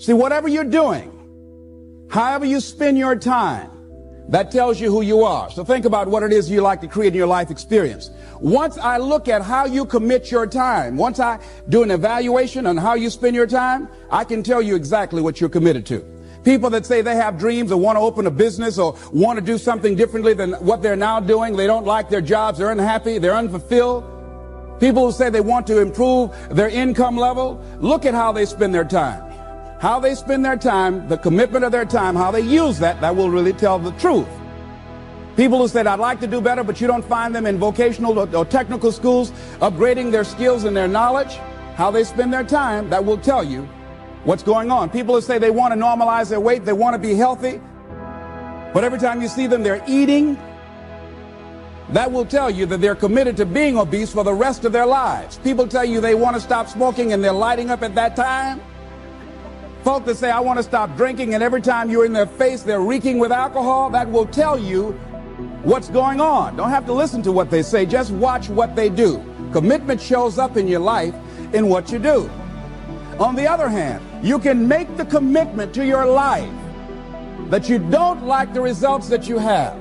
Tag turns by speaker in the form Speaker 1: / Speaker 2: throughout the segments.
Speaker 1: See, whatever you're doing, however you spend your time, that tells you who you are. So think about what it is you like to create in your life experience. Once I look at how you commit your time, once I do an evaluation on how you spend your time, I can tell you exactly what you're committed to. People that say they have dreams or want to open a business or want to do something differently than what they're now doing, they don't like their jobs, they're unhappy, they're unfulfilled. People who say they want to improve their income level, look at how they spend their time. How they spend their time, the commitment of their time, how they use that will really tell the truth. People who said, I'd like to do better, but you don't find them in vocational or technical schools upgrading their skills and their knowledge, how they spend their time, that will tell you what's going on. People who say they want to normalize their weight, they want to be healthy, but every time you see them, they're eating, that will tell you that they're committed to being obese for the rest of their lives. People tell you they want to stop smoking and they're lighting up at that time. Folk that say, I want to stop drinking, and every time you're in their face, they're reeking with alcohol, that will tell you what's going on. Don't have to listen to what they say, just watch what they do. Commitment shows up in your life in what you do. On the other hand, you can make the commitment to your life that you don't like the results that you have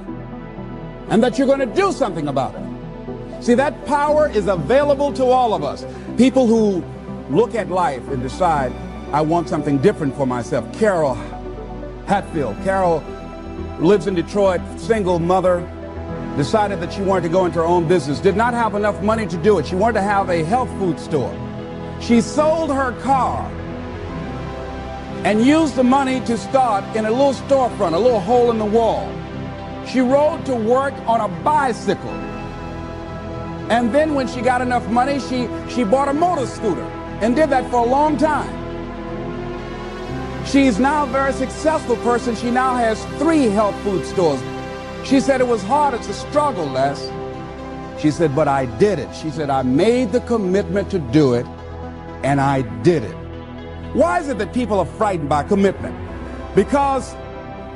Speaker 1: and that you're going to do something about it. See, that power is available to all of us. People who look at life and decide, I want something different for myself. Carol Hatfield. Carol lives in Detroit, single mother, decided that she wanted to go into her own business, did not have enough money to do it. She wanted to have a health food store. She sold her car and used the money to start in a little storefront, a little hole in the wall. She rode to work on a bicycle. And then when she got enough money, she bought a motor scooter and did that for a long time. She's now a very successful person. She now has 3 health food stores. She said it was hard, it's a struggle, Les. She said, but I did it. She said, I made the commitment to do it, and I did it. Why is it that people are frightened by commitment? Because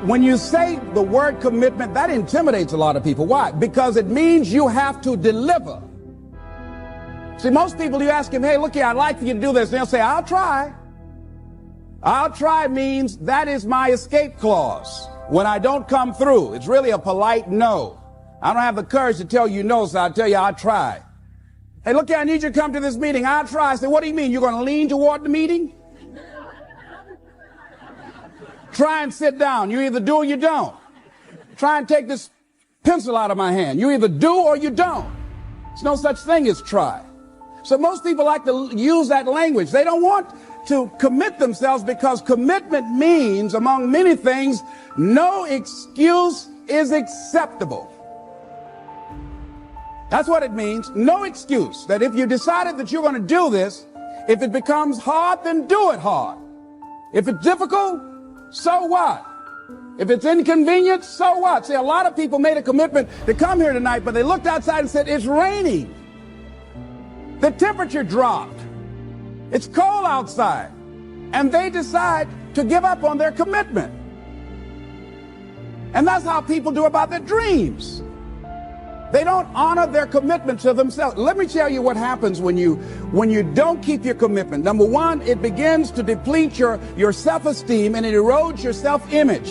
Speaker 1: when you say the word commitment, that intimidates a lot of people. Why? Because it means you have to deliver. See, most people, you ask them, hey, look here, I'd like for you to do this. And they'll say, I'll try. I'll try means that is my escape clause. When I don't come through, it's really a polite no. I don't have the courage to tell you no, so I'll tell you I'll try. Hey, look here, I need you to come to this meeting. I'll try. I say, what do you mean? You're going to lean toward the meeting? Try and sit down. You either do or you don't. Try and take this pencil out of my hand. You either do or you don't. There's no such thing as try. So most people like to use that language. They don't want to commit themselves because commitment means, among many things, no excuse is acceptable. That's what it means. No excuse. That if you decided that you're going to do this, if it becomes hard, then do it hard. If it's difficult, so what? If it's inconvenient, so what? See, a lot of people made a commitment to come here tonight, but they looked outside and said, it's raining. The temperature dropped. It's cold outside. And they decide to give up on their commitment. And that's how people do about their dreams. They don't honor their commitment to themselves. Let me tell you what happens when you don't keep your commitment. Number one, it begins to deplete your self-esteem and it erodes your self-image.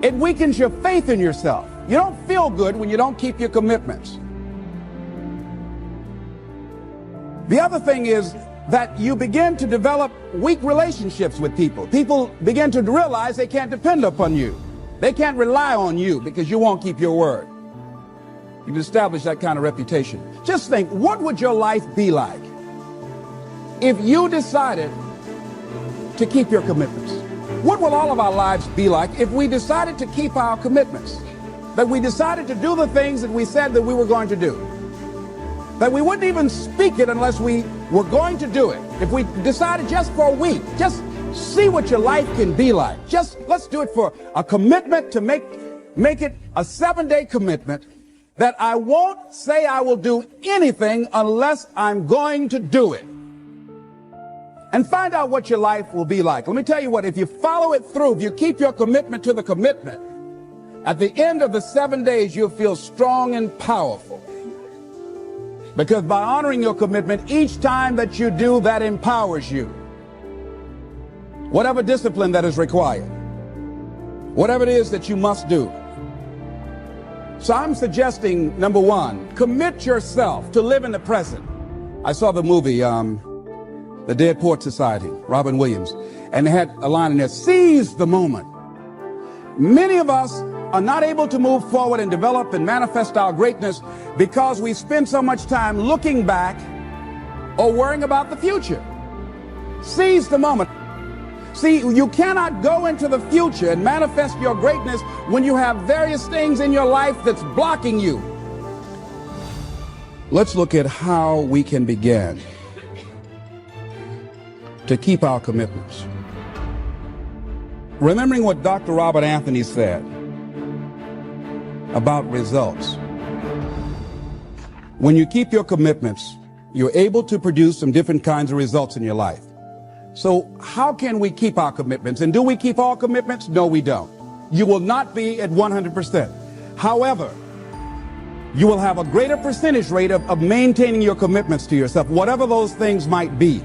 Speaker 1: It weakens your faith in yourself. You don't feel good when you don't keep your commitments. The other thing is that you begin to develop weak relationships with people. People begin to realize they can't depend upon you. They can't rely on you because you won't keep your word. You've established that kind of reputation. Just think, what would your life be like if you decided to keep your commitments? What will all of our lives be like if we decided to keep our commitments? That we decided to do the things that we said that we were going to do. That we wouldn't even speak it unless we were going to do it. If we decided just for a week, just see what your life can be like. Just let's do it for a commitment to make it a 7-day commitment that I won't say I will do anything unless I'm going to do it. And find out what your life will be like. Let me tell you what, if you follow it through, if you keep your commitment to the commitment, at the end of the 7 days, you'll feel strong and powerful. Because by honoring your commitment, each time that you do, that empowers you. whatever discipline that is required, whatever it is that you must do. So I'm suggesting, number one, commit yourself to live in the present. I saw the movie, The Dead Poets Society, Robin Williams, and they had a line in there, seize the moment. Many of us are not able to move forward and develop and manifest our greatness because we spend so much time looking back or worrying about the future. Seize the moment. See, you cannot go into the future and manifest your greatness when you have various things in your life that's blocking you. Let's look at how we can begin to keep our commitments. Remembering what Dr. Robert Anthony said about results. When you keep your commitments, you're able to produce some different kinds of results in your life. So how can we keep our commitments? And do we keep all commitments? No, we don't. You will not be at 100%. However, you will have a greater percentage rate of maintaining your commitments to yourself, whatever those things might be.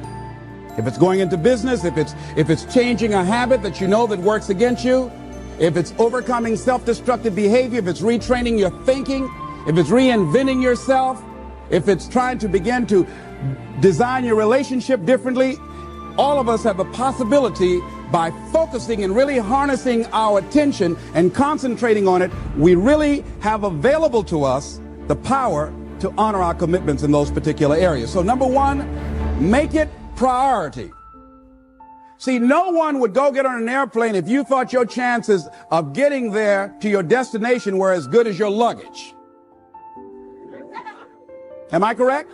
Speaker 1: If it's going into business, if it's changing a habit that you know that works against you, if it's overcoming self-destructive behavior, if it's retraining your thinking, if it's reinventing yourself, if it's trying to begin to design your relationship differently, all of us have a possibility by focusing and really harnessing our attention and concentrating on it. We really have available to us the power to honor our commitments in those particular areas. So number one, make it priority. See, no one would go get on an airplane if you thought your chances of getting there to your destination were as good as your luggage. Am I correct?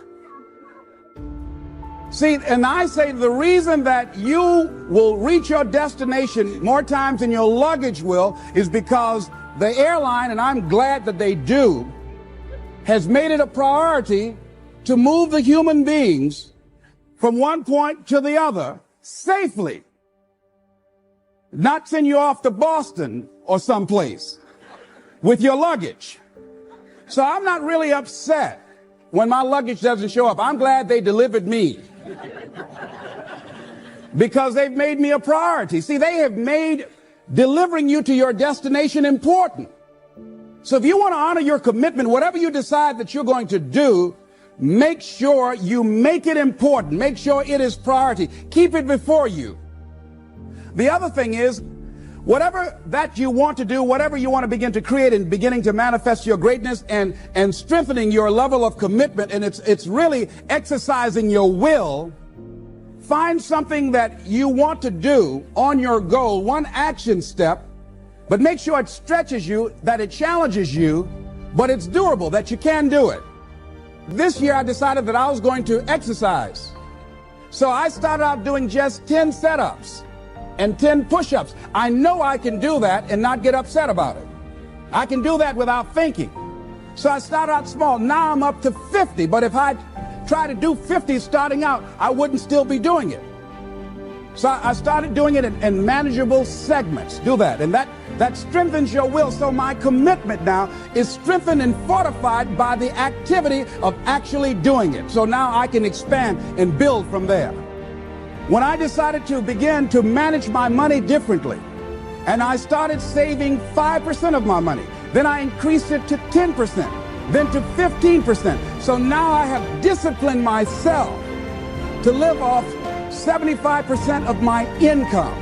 Speaker 1: See, and I say the reason that you will reach your destination more times than your luggage will is because the airline, and I'm glad that they do, has made it a priority to move the human beings from one point to the other safely. Not send you off to Boston or someplace with your luggage. So I'm not really upset when my luggage doesn't show up. I'm glad they delivered me because they've made me a priority. See, they have made delivering you to your destination important. So if you want to honor your commitment, whatever you decide that you're going to do, make sure you make it important. Make sure it is priority. Keep it before you. The other thing is, whatever that you want to do, whatever you want to begin to create and beginning to manifest your greatness and strengthening your level of commitment, and it's really exercising your will, find something that you want to do on your goal, one action step, but make sure it stretches you, that it challenges you, but it's doable, that you can do it. This year I decided that I was going to exercise. So I started out doing just 10 setups and 10 push-ups. I know I can do that and not get upset about it. I can do that without thinking. So I started out small. Now I'm up to 50. But if I try to do 50 starting out, I wouldn't still be doing it. So I started doing it in manageable segments. Do that. And that strengthens your will. So my commitment now is strengthened and fortified by the activity of actually doing it. So now I can expand and build from there. When I decided to begin to manage my money differently, and I started saving 5% of my money, then I increased it to 10%, then to 15%. So now I have disciplined myself to live off 75% of my income.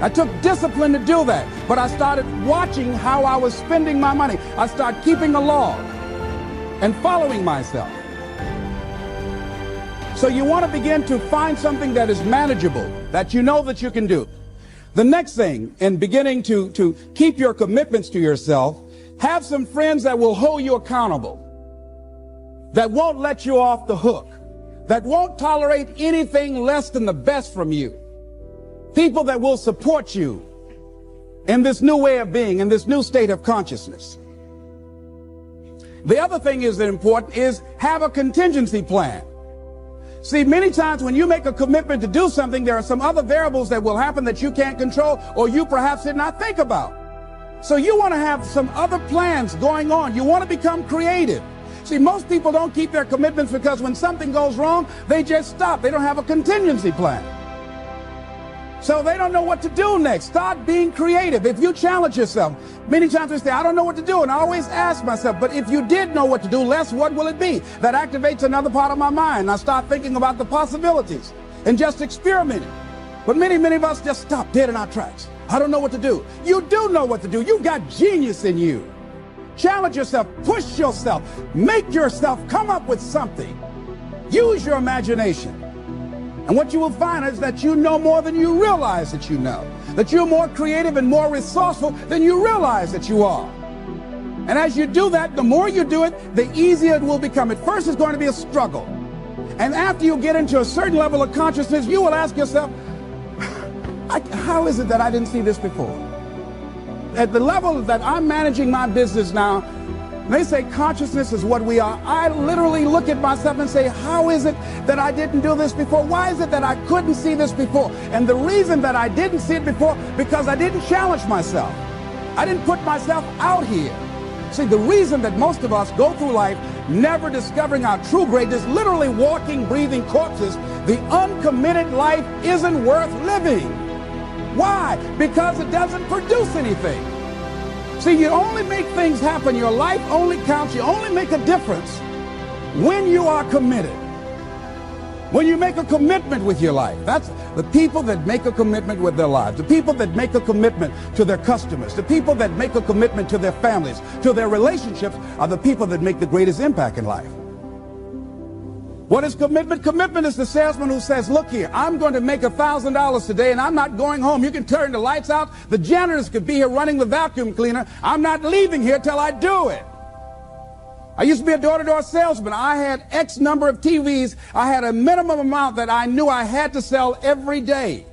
Speaker 1: I took discipline to do that, but I started watching how I was spending my money. I started keeping a log and following myself. So you want to begin to find something that is manageable, that you know that you can do. The next thing, in beginning to keep your commitments to yourself, have some friends that will hold you accountable, that won't let you off the hook, that won't tolerate anything less than the best from you. People that will support you in this new way of being, in this new state of consciousness. The other thing is that important is have a contingency plan. See, many times when you make a commitment to do something, there are some other variables that will happen that you can't control or you perhaps did not think about. So you want to have some other plans going on. You want to become creative. See, most people don't keep their commitments because when something goes wrong, they just stop. They don't have a contingency plan. So they don't know what to do next. Start being creative. If you challenge yourself, many times we say, I don't know what to do. And I always ask myself, but if you did know what to do, Les, what will it be? That activates another part of my mind. I start thinking about the possibilities and just experimenting. But many of us just stop dead in our tracks. I don't know what to do. You do know what to do. You've got genius in you. Challenge yourself, push yourself, make yourself come up with something. Use your imagination. And what you will find is that you know more than you realize that you know. That you're more creative and more resourceful than you realize that you are. And as you do that, the more you do it, the easier it will become. At first, it's going to be a struggle. And after you get into a certain level of consciousness, you will ask yourself, how is it that I didn't see this before? At the level that I'm managing my business now, they say consciousness is what we are. I literally look at myself and say, how is it that I didn't do this before? Why is it that I couldn't see this before? And the reason that I didn't see it before, because I didn't challenge myself. I didn't put myself out here. See, the reason that most of us go through life never discovering our true greatness, literally walking, breathing corpses, the uncommitted life isn't worth living. Why? Because it doesn't produce anything. See, you only make things happen. Your life only counts. You only make a difference when you are committed. When you make a commitment with your life. That's the people that make a commitment with their lives. The people that make a commitment to their customers. The people that make a commitment to their families, to their relationships, are the people that make the greatest impact in life. What is commitment? Commitment is the salesman who says, look here, I'm going to make $1,000 today and I'm not going home. You can turn the lights out. The janitors could be here running the vacuum cleaner. I'm not leaving here till I do it. I used to be a door-to-door salesman. I had X number of TVs. I had a minimum amount that I knew I had to sell every day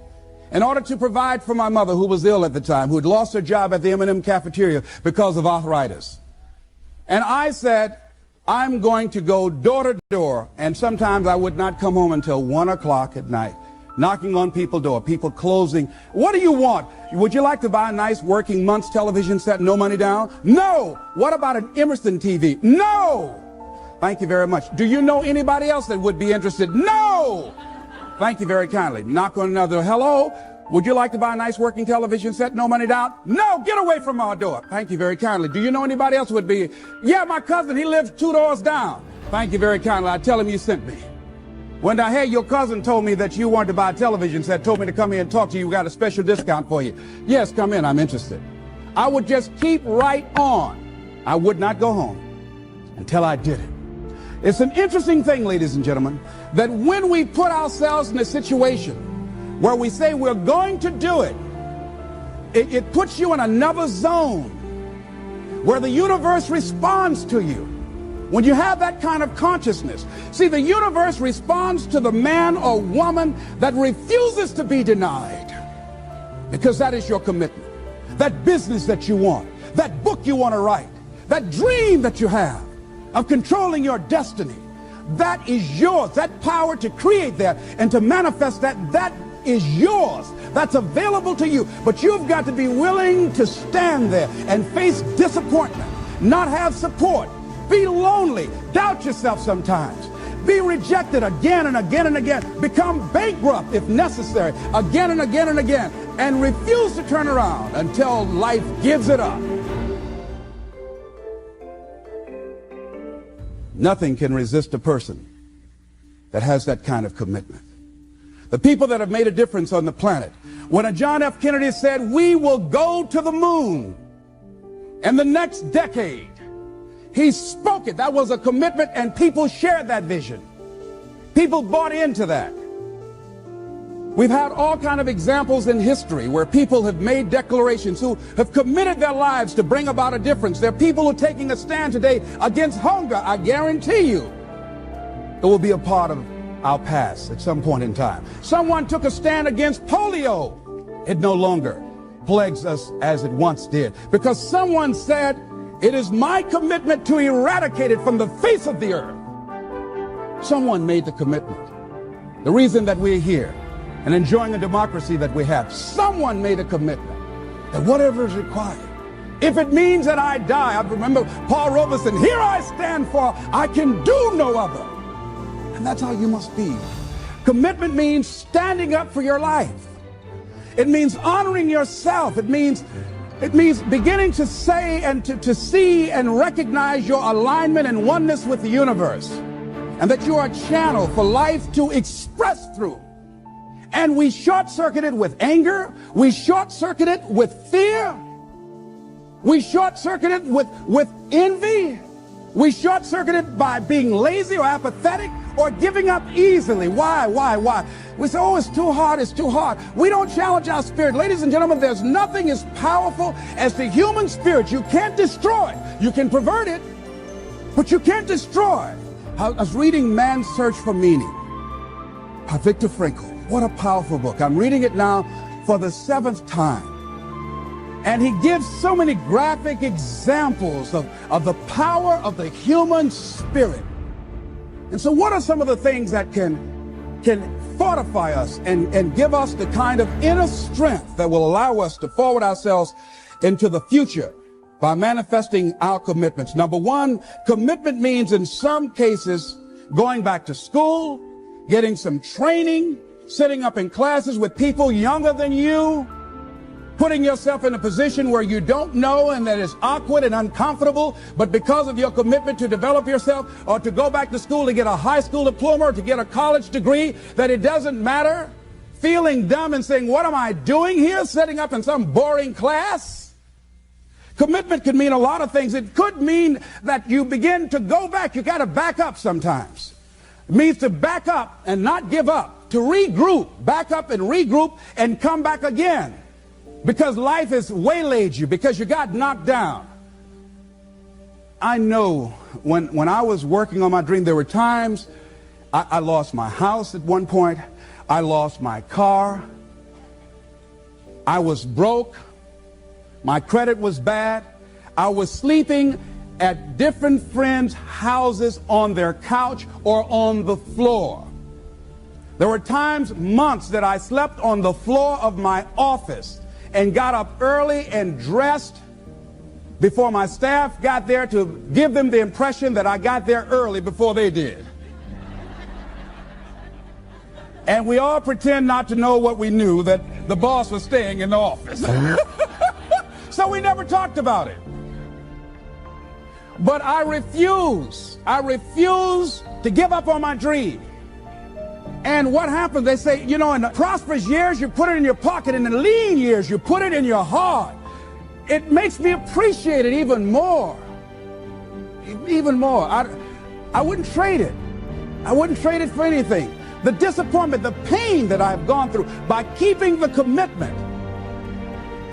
Speaker 1: in order to provide for my mother, who was ill at the time, who had lost her job at the M&M cafeteria because of arthritis. And I said, I'm going to go door to door, and sometimes I would not come home until 1 o'clock at night, knocking on people's door, people closing. What do you want? Would you like to buy a nice working month's television set, no money down? No. What about an Emerson TV? No. Thank you very much. Do you know anybody else that would be interested? No. Thank you very kindly. Knock on another. Hello. Would you like to buy a nice working television set, no money down? No, get away from our door. Thank you very kindly. Do you know anybody else would be? Yeah, my cousin, he lives 2 doors down. Thank you very kindly. I tell him you sent me. When I heard your cousin told me that you wanted to buy a television set, told me to come here and talk to you, we got a special discount for you. Yes, come in, I'm interested. I would just keep right on. I would not go home until I did it. It's an interesting thing, ladies and gentlemen, that when we put ourselves in a situation where we say we're going to do it, it puts you in another zone where the universe responds to you. When you have that kind of consciousness, see, the universe responds to the man or woman that refuses to be denied, because that is your commitment. That business that you want, that book you want to write, that dream that you have of controlling your destiny, that is yours. That power to create that and to manifest that is yours. That's available to you. But you've got to be willing to stand there and face disappointment, not have support, be lonely, doubt yourself sometimes, be rejected again and again and again, become bankrupt if necessary, again and again and again, and refuse to turn around until life gives it up. Nothing can resist a person that has that kind of commitment. The people that have made a difference on the planet. When a John F. Kennedy said, we will go to the moon in the next decade, he spoke it. That was a commitment, and people shared that vision. People bought into that. We've had all kind of examples in history where people have made declarations, who have committed their lives to bring about a difference. There are people who are taking a stand today against hunger. I guarantee you it will be a part of our past at some point in time. Someone took a stand against polio. It no longer plagues us as it once did, because someone said, it is my commitment to eradicate it from the face of the earth. Someone made the commitment. The reason that we're here and enjoying a democracy that we have, someone made a commitment that whatever is required, if it means that I die. I remember Paul Robeson, here I stand, for I can do no other. And that's how you must be. Commitment means standing up for your life. It means honoring yourself. It means beginning to say and to see and recognize your alignment and oneness with the universe, and that you are a channel for life to express through. And we short-circuit it with anger. We short-circuit it with fear. We short-circuit it with envy. We short-circuit it by being lazy or apathetic or giving up easily. Why? We say, oh, it's too hard, it's too hard. We don't challenge our spirit. Ladies and gentlemen, there's nothing as powerful as the human spirit. You can't destroy it. You can pervert it, but you can't destroy it. I was reading Man's Search for Meaning by Viktor Frankl. What a powerful book. I'm reading it now for the 7th time. And he gives so many graphic examples of the power of the human spirit. And so what are some of the things that can fortify us and give us the kind of inner strength that will allow us to forward ourselves into the future by manifesting our commitments? Number one, commitment means in some cases going back to school, getting some training, sitting up in classes with people younger than you, putting yourself in a position where you don't know and that is awkward and uncomfortable, but because of your commitment to develop yourself or to go back to school to get a high school diploma or to get a college degree, that it doesn't matter, feeling dumb and saying, what am I doing here, sitting up in some boring class? Commitment could mean a lot of things. It could mean that you begin to go back. You got to back up sometimes. It means to back up and not give up, to regroup, back up and regroup and come back again. Because life has waylaid you, because you got knocked down. I know when I was working on my dream, there were times I lost my house at one point. I lost my car. I was broke. My credit was bad. I was sleeping at different friends' houses on their couch or on the floor. There were times, months, that I slept on the floor of my office and got up early and dressed before my staff got there to give them the impression that I got there early before they did. And we all pretend not to know what we knew, that the boss was staying in the office. So we never talked about it. But I refuse to give up on my dream. And what happens, they say, you know, in the prosperous years, you put it in your pocket. In the lean years, you put it in your heart. It makes me appreciate it even more. Even more. I wouldn't trade it. I wouldn't trade it for anything. The disappointment, the pain that I've gone through by keeping the commitment.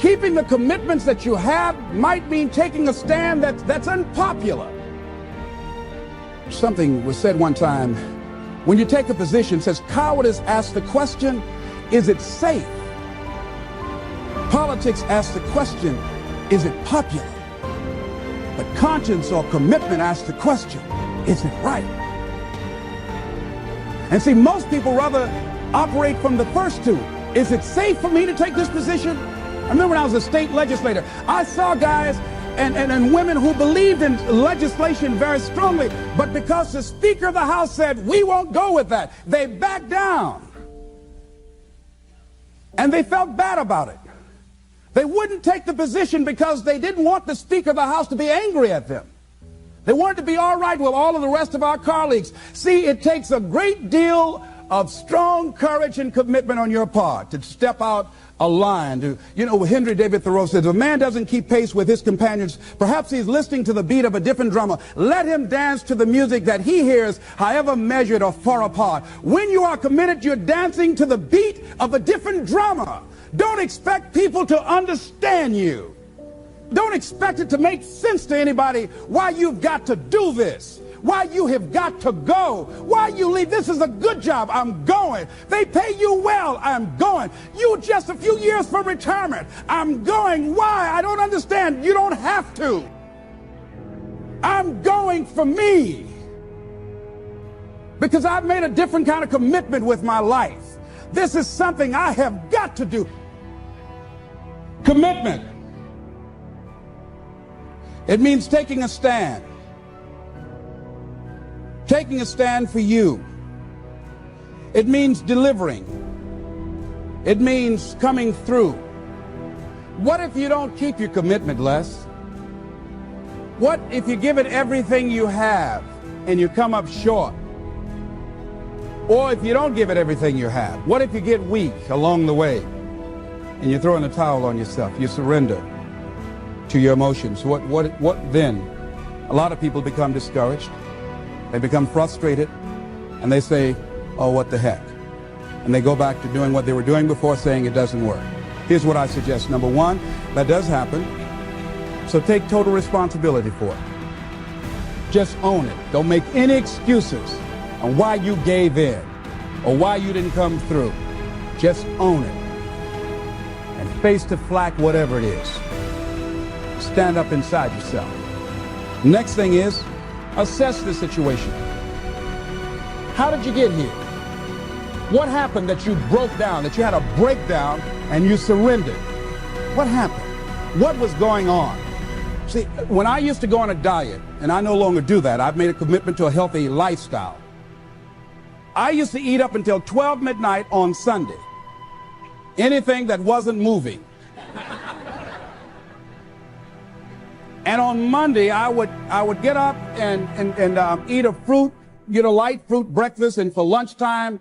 Speaker 1: Keeping the commitments that you have might mean taking a stand that's unpopular. Something was said one time. When you take a position, it says cowardice asks the question, is it safe? Politics asks the question, is it popular? But conscience or commitment asks the question, is it right? And see, most people rather operate from the first two. Is it safe for me to take this position? I remember when I was a state legislator, I saw guys and women who believed in legislation very strongly, but because the Speaker of the House said, we won't go with that, they backed down. And they felt bad about it. They wouldn't take the position because they didn't want the Speaker of the House to be angry at them. They wanted to be all right with all of the rest of our colleagues. See, it takes a great deal of strong courage and commitment on your part to step out a line. Henry David Thoreau says, if a man doesn't keep pace with his companions, perhaps he's listening to the beat of a different drummer. Let him dance to the music that he hears, however measured or far apart. When you are committed, you're dancing to the beat of a different drummer. Don't expect people to understand you. Don't expect it to make sense to anybody why you've got to do this. Why you have got to go. Why you leave. This is a good job. I'm going. They pay you well. I'm going. You just a few years from retirement. I'm going. Why? I don't understand. You don't have to. I'm going for me. Because I've made a different kind of commitment with my life. This is something I have got to do. Commitment. It means taking a stand. Taking a stand for you. It means delivering. It means coming through. What if you don't keep your commitment, Les? What if you give it everything you have and you come up short? Or if you don't give it everything you have, what if you get weak along the way and you throw in the towel on yourself? You surrender to your emotions. What then? A lot of people become discouraged. They become frustrated and they say, oh, what the heck? And they go back to doing what they were doing before, saying it doesn't work. Here's what I suggest. Number one, that does happen. So take total responsibility for it. Just own it. Don't make any excuses on why you gave in or why you didn't come through. Just own it. And face the flak, whatever it is. Stand up inside yourself. Next thing is, assess the situation. How did you get here? What happened that you broke down, that you had a breakdown and you surrendered? What happened? What was going on? See, when I used to go on a diet, and I no longer do that, I've made a commitment to a healthy lifestyle. I used to eat up until 12 midnight on Sunday. Anything that wasn't moving. And on Monday, I would get up and eat a fruit, get a light fruit breakfast, and for lunchtime,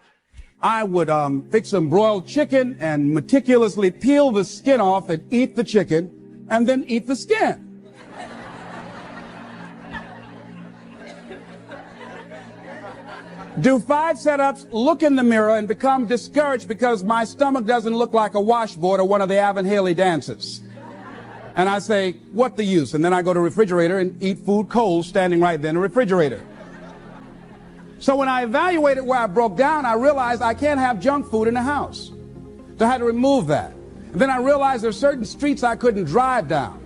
Speaker 1: I would fix some broiled chicken and meticulously peel the skin off and eat the chicken, and then eat the skin. Do 5 setups, look in the mirror, and become discouraged because my stomach doesn't look like a washboard or one of the Avon Haley dances. And I say, what the use? And then I go to the refrigerator and eat food cold standing right there in the refrigerator. So when I evaluated where I broke down, I realized I can't have junk food in the house. So I had to remove that. And then I realized there are certain streets I couldn't drive down.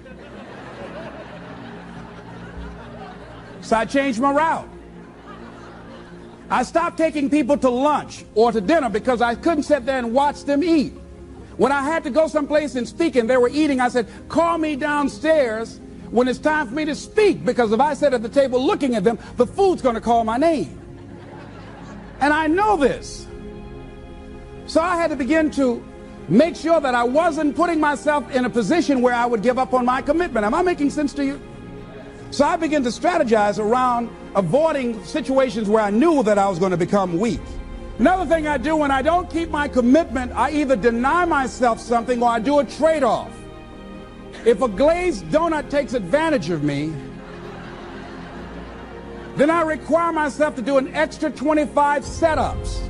Speaker 1: So I changed my route. I stopped taking people to lunch or to dinner because I couldn't sit there and watch them eat. When I had to go someplace and speak and they were eating, I said, call me downstairs when it's time for me to speak, because if I sit at the table looking at them, the food's going to call my name. And I know this. So I had to begin to make sure that I wasn't putting myself in a position where I would give up on my commitment. Am I making sense to you? So I began to strategize around avoiding situations where I knew that I was going to become weak. Another thing I do when I don't keep my commitment, I either deny myself something or I do a trade-off. If a glazed donut takes advantage of me, then I require myself to do an extra 25 setups,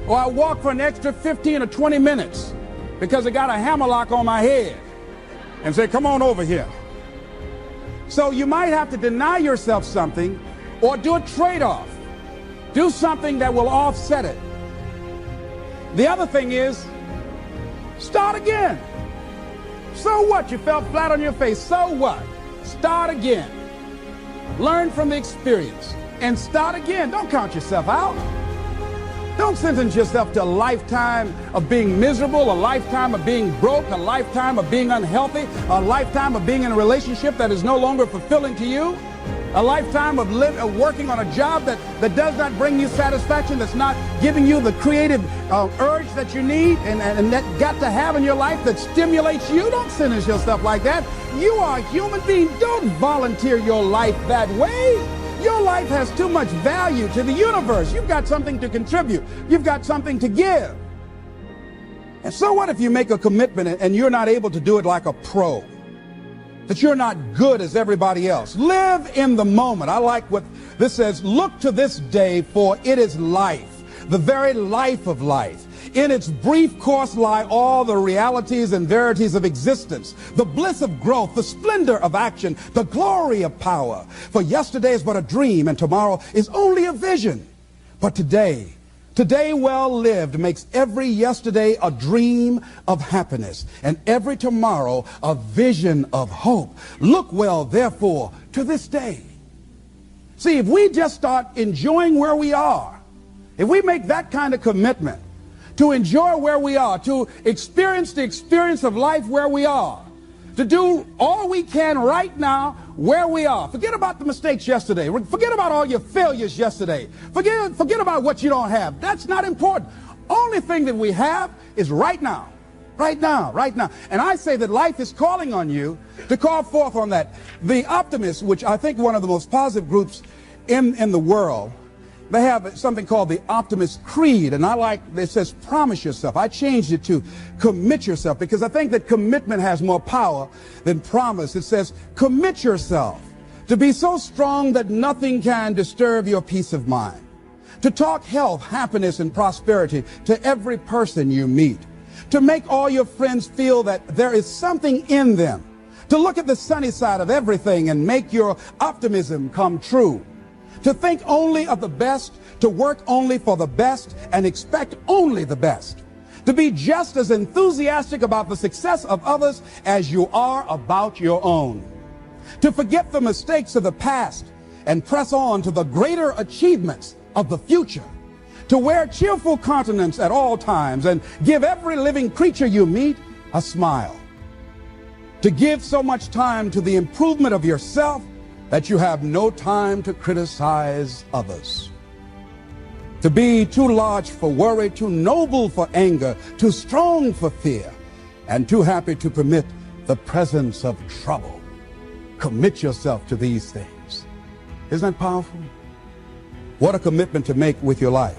Speaker 1: or I walk for an extra 15 or 20 minutes because I got a hammerlock on my head and say, come on over here. So you might have to deny yourself something or do a trade-off. Do something that will offset it. The other thing is, start again. So what? You fell flat on your face. So what? Start again. Learn from the experience and start again. Don't count yourself out. Don't sentence yourself to a lifetime of being miserable, a lifetime of being broke, a lifetime of being unhealthy, a lifetime of being in a relationship that is no longer fulfilling to you, a lifetime of working on a job that does not bring you satisfaction, that's not giving you the creative urge that you need and that got to have in your life that stimulates you. Don't sentence yourself like that. You are a human being. Don't volunteer your life that way. Your life has too much value to the universe. You've got something to contribute. You've got something to give. And so what if you make a commitment and you're not able to do it like a pro? That you're not good as everybody else. Live in the moment. I like what this says. Look to this day, for it is life, the very life of life. In its brief course lie all the realities and verities of existence, the bliss of growth, the splendor of action, the glory of power. For yesterday is but a dream, and tomorrow is only a vision. But today well lived makes every yesterday a dream of happiness, and every tomorrow a vision of hope. Look well, therefore, to this day. See, if we just start enjoying where we are, if we make that kind of commitment, to enjoy where we are, to experience the experience of life where we are, to do all we can right now where we are. Forget about the mistakes yesterday. Forget about all your failures yesterday. Forget about what you don't have. That's not important. Only thing that we have is right now. Right now, right now. And I say that life is calling on you to call forth on that. The optimists, which I think one of the most positive groups in the world, they have something called the Optimist Creed, and I like, it says promise yourself. I changed it to commit yourself, because I think that commitment has more power than promise. It says commit yourself to be so strong that nothing can disturb your peace of mind, to talk health, happiness, and prosperity to every person you meet, to make all your friends feel that there is something in them, to look at the sunny side of everything and make your optimism come true, to think only of the best, to work only for the best, and expect only the best, to be just as enthusiastic about the success of others as you are about your own, to forget the mistakes of the past and press on to the greater achievements of the future, to wear cheerful countenance at all times and give every living creature you meet a smile, to give so much time to the improvement of yourself that you have no time to criticize others, to be too large for worry, too noble for anger, too strong for fear, and too happy to permit the presence of trouble. Commit yourself to these things. Isn't that powerful? What a commitment to make with your life.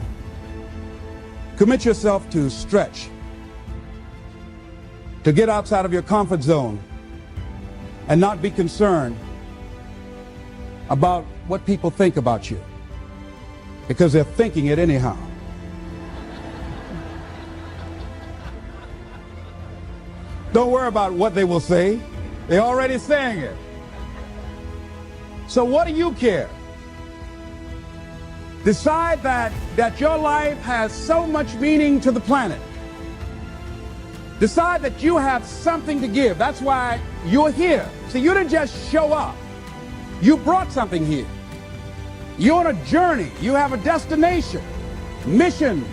Speaker 1: Commit yourself to stretch, to get outside of your comfort zone and not be concerned about what people think about you, because they're thinking it anyhow. Don't worry about what they will say. They're already saying it. So what do you care? Decide that your life has so much meaning to the planet. Decide that you have something to give. That's why you're here. See, you didn't just show up. You brought something here. You're on a journey. You have a destination, mission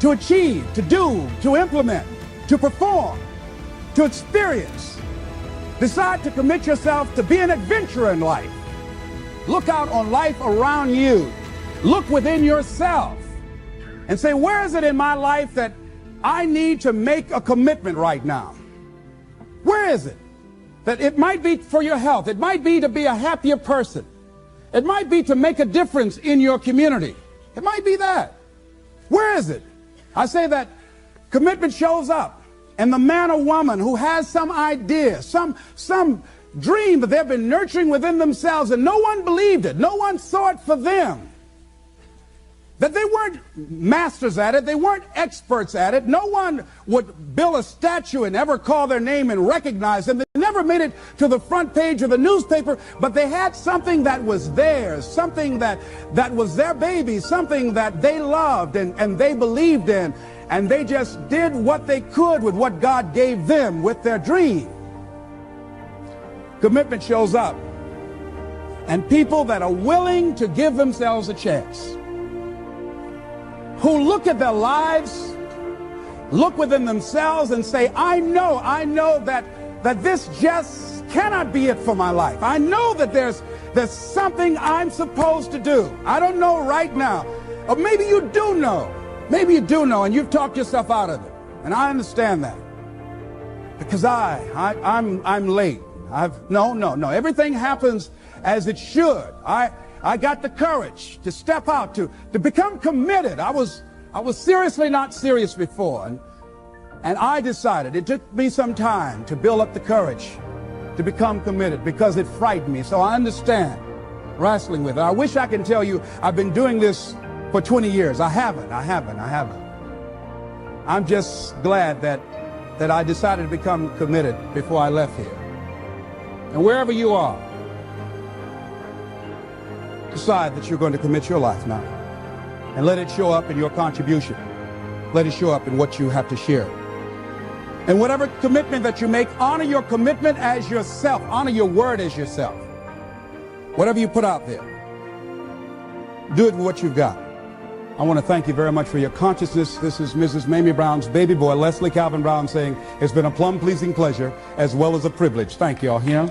Speaker 1: to achieve, to do, to implement, to perform, to experience. Decide to commit yourself to be an adventurer in life. Look out on life around you. Look within yourself and say, where is it in my life that I need to make a commitment right now? Where is it? That it might be for your health. It might be to be a happier person. It might be to make a difference in your community. It might be that. Where is it? I say that commitment shows up, and the man or woman who has some idea, some dream that they've been nurturing within themselves, and no one believed it, no one saw it for them, that they weren't masters at it, they weren't experts at it, no one would build a statue and ever call their name and recognize them. They never made it to the front page of the newspaper, but they had something that was theirs, something that was their baby, something that they loved and they believed in, and they just did what they could with what God gave them with their dream. Commitment shows up, and people that are willing to give themselves a chance, who look at their lives, look within themselves and say, I know that this just cannot be it for my life. I know that there's something I'm supposed to do. I don't know right now. Or maybe you do know. Maybe you do know, and you've talked yourself out of it. And I understand that. Because I'm late. No. Everything happens as it should. I got the courage to step out, to become committed. I was seriously not serious before, and I decided, it took me some time to build up the courage to become committed, because it frightened me. So I understand wrestling with it. I wish I could tell you I've been doing this for 20 years. I haven't. I'm just glad that I decided to become committed before I left here. And wherever you are, decide that you're going to commit your life now, and let it show up in your contribution. Let it show up in what you have to share. And whatever commitment that you make, honor your commitment as yourself. Honor your word as yourself. Whatever you put out there, do it with what you've got. I want to thank you very much for your consciousness. This is Mrs. Mamie Brown's baby boy, Leslie Calvin Brown, saying it's been a plumb pleasing pleasure as well as a privilege. Thank you all here.